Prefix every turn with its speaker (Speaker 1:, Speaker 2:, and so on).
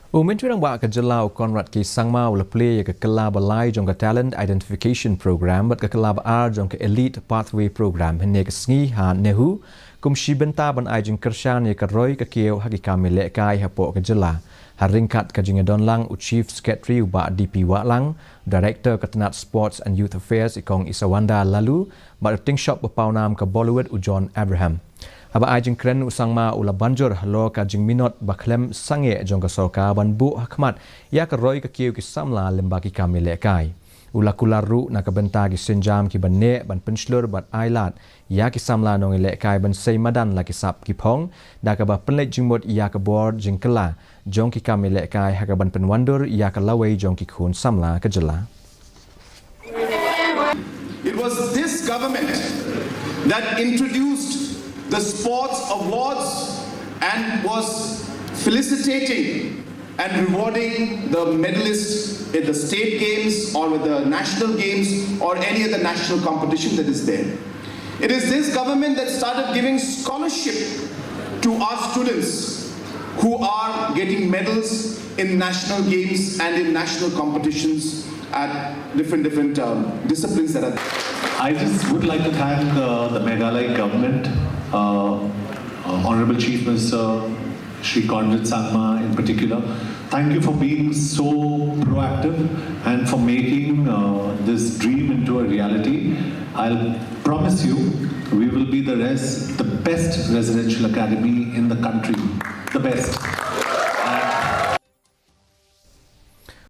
Speaker 1: Myntri Rangbah ke Jelau Konrad ki Sangmau le Plie ke Kylla Balai jong ke Talent Identification Program bat ke Kylla Ar jong ke Elite Pathway Program hene ke sngi ha nehu kum shibenta ban ai jing kershan ye ke roy ke kieu haki kami le kai hapo ke Jela haringkat ke jing don lang u Chief Secretary ba DP wa lang Director Ketenat Sports and Youth Affairs ikong Isawanda lalu ba ting shop bepaunam ke Bollywood u John Abraham Haba ajing kren usangma ula banjur lo ka jing minot baklem sange jong ka sorka ban bu hakmat ya ka roy ka kiu ki samla lemba ki kamile kai ula kularu na ka benta ki senjam ki banne ban penslur bat ailat ya ki samla nong ile kai ban sei madan la ki sap ki phong da ka ba penle jing mod ya ka bor jing kela jong ki kamile kai ha ka ban penwandur ya ka lawai jong ki khun samla ka Jela.
Speaker 2: It was this government that introduced the sports awards and was felicitating and rewarding the medalists in the state games or with the national games or any other national competition that is there. It is this government that started giving scholarship to our students who are getting medals in national games and in national competitions at different disciplines that are there.
Speaker 3: I just would like to thank the Meghalaya government, Honorable Chief Minister Shri Conrad Sangma in particular. Thank you for being so proactive and for making this dream into a reality. I'll promise you, we will be the best residential academy in the country. The best.